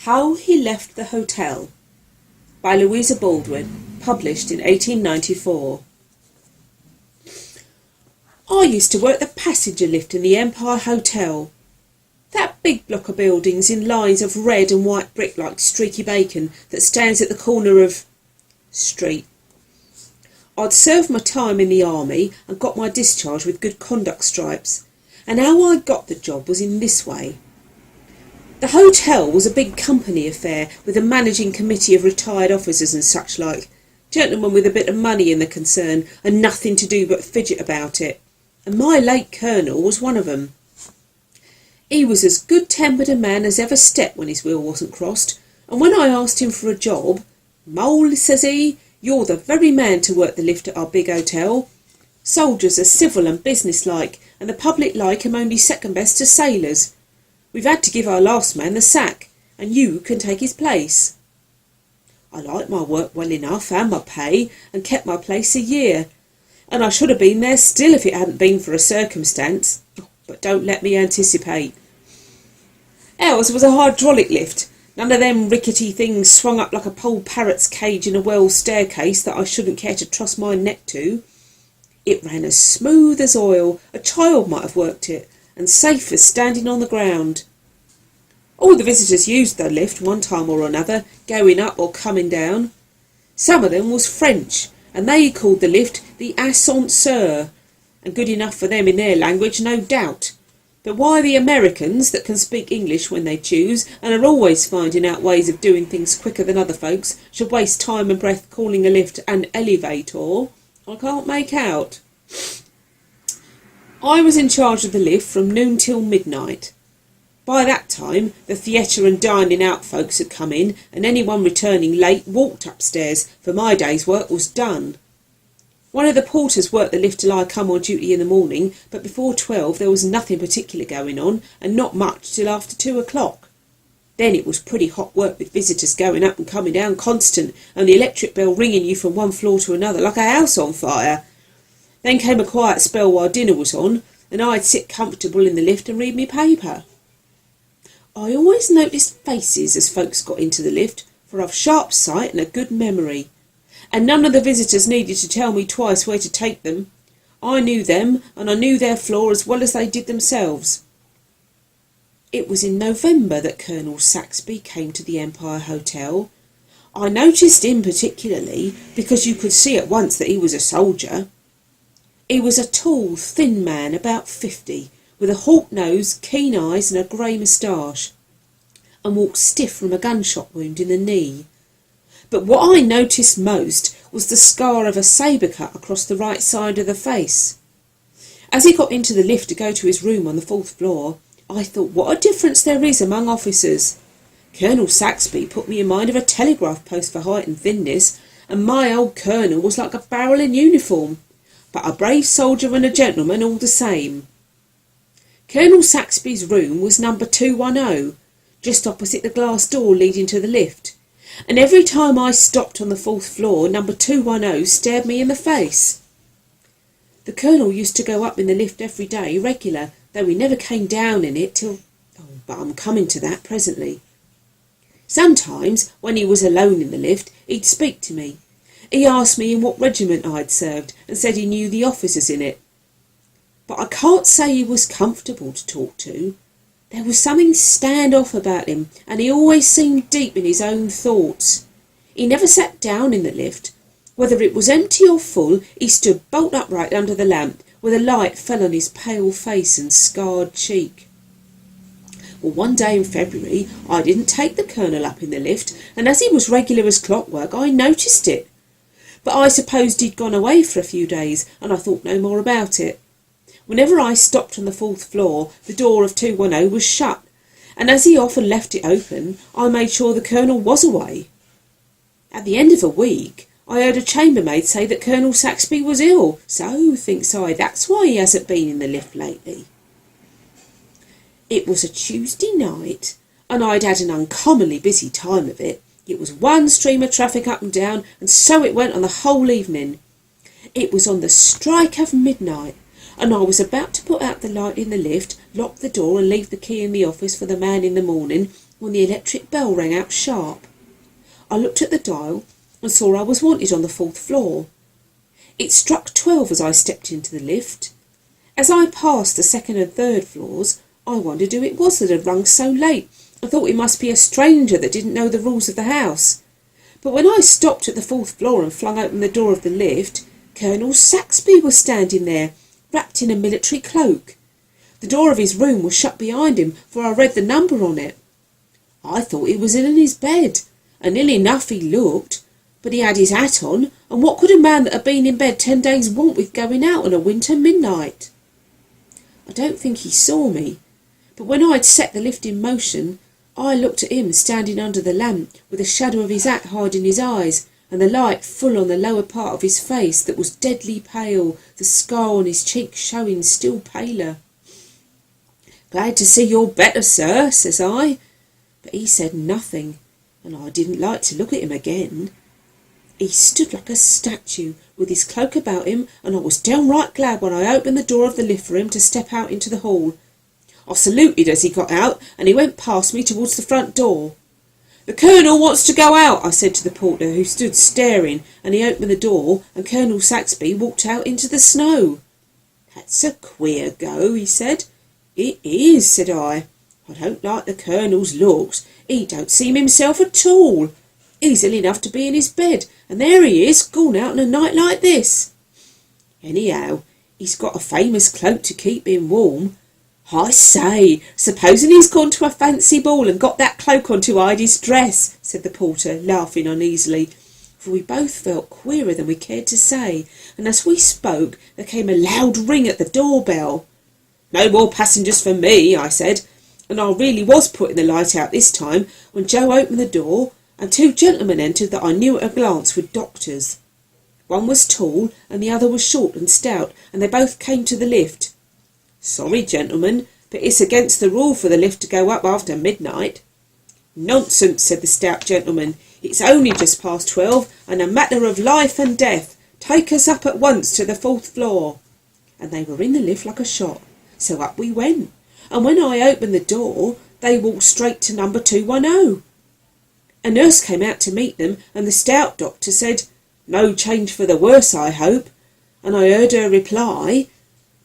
How He Left the Hotel by Louisa Baldwin, published in 1894. I used to work the passenger lift in the Empire Hotel. That big block of buildings in lines of red and white brick like streaky bacon that stands at the corner of Street. I'd served my time in the army and got my discharge with good conduct stripes, and how I got the job was in this way. The hotel was a big company affair with a managing committee of retired officers and such like, gentlemen with a bit of money in the concern and nothing to do but fidget about it, and my late colonel was one of them. He was as good-tempered a man as ever stepped when his will wasn't crossed, and when I asked him for a job, "Mole," says he, "you're the very man to work the lift at our big hotel. Soldiers are civil and business-like, and the public like 'em only second best to sailors. We've had to give our last man the sack, and you can take his place." I liked my work well enough, and my pay, and kept my place a year, and I should have been there still if it hadn't been for a circumstance. But don't let me anticipate. Ours was a hydraulic lift, none of them rickety things swung up like a pole parrot's cage in a well staircase that I shouldn't care to trust my neck to. It ran as smooth as oil, a child might have worked it, and safe as standing on the ground. All the visitors used the lift one time or another, going up or coming down. Some of them was French, and they called the lift the ascenseur, and good enough for them in their language, no doubt. But why the Americans, that can speak English when they choose, and are always finding out ways of doing things quicker than other folks, should waste time and breath calling a lift an elevator, I can't make out. I was in charge of the lift from noon till midnight. By that time, the theatre and dining out folks had come in, and anyone returning late walked upstairs, for my day's work was done. One of the porters worked the lift till I come on duty in the morning, but before 12 there was nothing particular going on, and not much till after 2 o'clock. Then it was pretty hot work with visitors going up and coming down constant, and the electric bell ringing you from one floor to another like a house on fire. Then came a quiet spell while dinner was on, and I'd sit comfortable in the lift and read me paper. I always noticed faces as folks got into the lift, for I've sharp sight and a good memory, and none of the visitors needed to tell me twice where to take them. I knew them, and I knew their floor as well as they did themselves. It was in November that Colonel Saxby came to the Empire Hotel. I noticed him particularly because you could see at once that he was a soldier. He was a tall, thin man, about 50, with a hawk nose, keen eyes and a grey moustache, and walked stiff from a gunshot wound in the knee. But what I noticed most was the scar of a sabre cut across the right side of the face. As he got into the lift to go to his room on the 4th floor, I thought what a difference there is among officers. Colonel Saxby put me in mind of a telegraph post for height and thinness, and my old colonel was like a barrel in uniform, but a brave soldier and a gentleman all the same. Colonel Saxby's room was number 210, just opposite the glass door leading to the lift, and every time I stopped on the 4th floor, number 210 stared me in the face. The colonel used to go up in the lift every day, regular, though he never came down in it till... but I'm coming to that presently. Sometimes, when he was alone in the lift, he'd speak to me. He asked me in what regiment I'd served, and said he knew the officers in it. But I can't say he was comfortable to talk to. There was something stand-off about him, and he always seemed deep in his own thoughts. He never sat down in the lift. Whether it was empty or full, he stood bolt upright under the lamp, where the light fell on his pale face and scarred cheek. Well, one day in February, I didn't take the colonel up in the lift, and as he was regular as clockwork, I noticed it. But I supposed he'd gone away for a few days, and I thought no more about it. Whenever I stopped on the 4th floor, the door of 210 was shut, and as he often left it open, I made sure the colonel was away. At the end of a week, I heard a chambermaid say that Colonel Saxby was ill, so, thinks I, that's why he hasn't been in the lift lately. It was a Tuesday night, and I'd had an uncommonly busy time of it. It was one stream of traffic up and down, and so it went on the whole evening. It was on the strike of midnight, and I was about to put out the light in the lift, lock the door and leave the key in the office for the man in the morning, when the electric bell rang out sharp. I looked at the dial and saw I was wanted on the 4th floor. It struck 12 as I stepped into the lift. As I passed the 2nd and 3rd floors, I wondered who it was that had rung so late. I thought it must be a stranger that didn't know the rules of the house. But when I stopped at the 4th floor and flung open the door of the lift, Colonel Saxby was standing there, wrapped in a military cloak. The door of his room was shut behind him, for I read the number on it. I thought he was ill in his bed, and ill enough he looked, but he had his hat on, and what could a man that had been in bed 10 days want with going out on a winter midnight? I don't think he saw me, but when I'd set the lift in motion, I looked at him standing under the lamp, with the shadow of his hat hiding his eyes, and the light full on the lower part of his face that was deadly pale, the scar on his cheek showing still paler. "Glad to see you're better, sir," says I. But he said nothing, and I didn't like to look at him again. He stood like a statue, with his cloak about him, and I was downright glad when I opened the door of the lift for him to step out into the hall. I saluted as he got out, and he went past me towards the front door. "The Colonel wants to go out," I said to the porter, who stood staring, and he opened the door, and Colonel Saxby walked out into the snow. "That's a queer go," he said. "It is," said I. "I don't like the Colonel's looks. He don't seem himself at all. He's ill enough to be in his bed, and there he is, gone out on a night like this. Anyhow, he's got a famous cloak to keep him warm. I say, supposing he's gone to a fancy ball and got that cloak on to hide his dress," said the porter, laughing uneasily, for we both felt queerer than we cared to say, and as we spoke there came a loud ring at the doorbell. "No more passengers for me," I said, and I really was putting the light out this time when Joe opened the door and 2 gentlemen entered that I knew at a glance were doctors. One was tall and the other was short and stout, and they both came to the lift. "Sorry, gentlemen, but it's against the rule for the lift to go up after midnight." "Nonsense," said the stout gentleman. "It's only just past 12 and a matter of life and death. Take us up at once to the 4th floor." And they were in the lift like a shot. So up we went, and when I opened the door, they walked straight to number 210. A nurse came out to meet them, and the stout doctor said, "No change for the worse, I hope," and I heard her reply,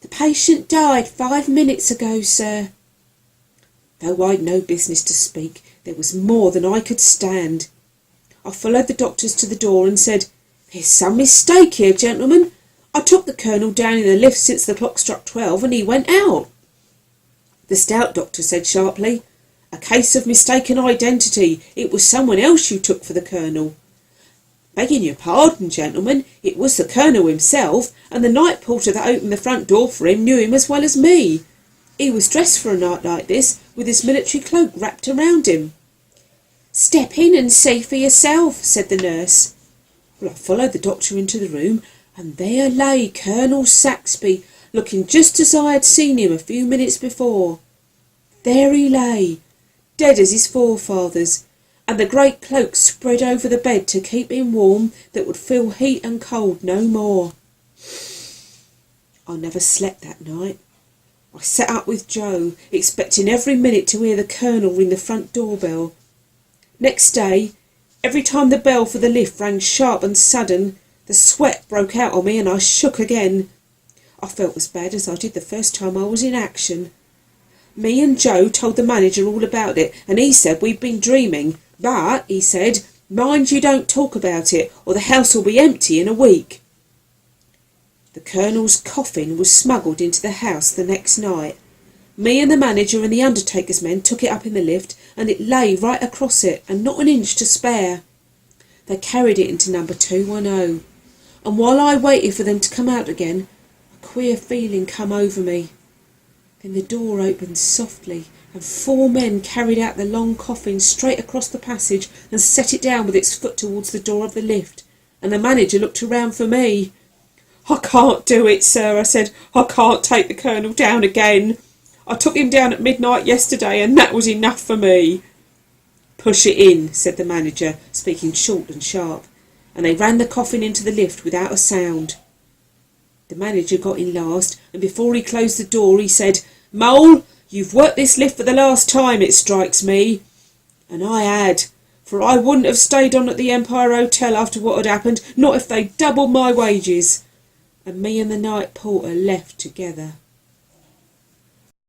"The patient died 5 minutes ago, sir." Though I'd no business to speak, there was more than I could stand. I followed the doctors to the door and said, "There's some mistake here, gentlemen. I took the Colonel down in the lift since the clock struck 12 and he went out." The stout doctor said sharply, "A case of mistaken identity. It was someone else you took for the Colonel." "Begging your pardon, gentlemen, it was the Colonel himself, and the night porter that opened the front door for him knew him as well as me. He was dressed for a night like this, with his military cloak wrapped around him." "Step in and see for yourself," said the nurse. Well, I followed the doctor into the room, and there lay Colonel Saxby, looking just as I had seen him a few minutes before. There he lay, dead as his forefathers, and the great cloak spread over the bed to keep him warm that would feel heat and cold no more. I never slept that night. I sat up with Joe, expecting every minute to hear the Colonel ring the front doorbell. Next day, every time the bell for the lift rang sharp and sudden, the sweat broke out on me and I shook again. I felt as bad as I did the first time I was in action. Me and Joe told the manager all about it, and he said we'd been dreaming, but, he said, "Mind you don't talk about it, or the house will be empty in a week." The Colonel's coffin was smuggled into the house the next night. Me and the manager and the undertaker's men took it up in the lift, and it lay right across it, and not an inch to spare. They carried it into number 210, and while I waited for them to come out again, a queer feeling come over me. Then the door opened softly, and 4 men carried out the long coffin straight across the passage and set it down with its foot towards the door of the lift, and the manager looked around for me. "I can't do it, sir," I said. "I can't take the Colonel down again. I took him down at midnight yesterday, and that was enough for me." "Push it in," said the manager, speaking short and sharp, and they ran the coffin into the lift without a sound. The manager got in last, and before he closed the door he said, "Mole, you've worked this lift for the last time, it strikes me. And I had, for I wouldn't have stayed on at the Empire Hotel after what had happened, not if they'd doubled my wages. And me and the night porter left together.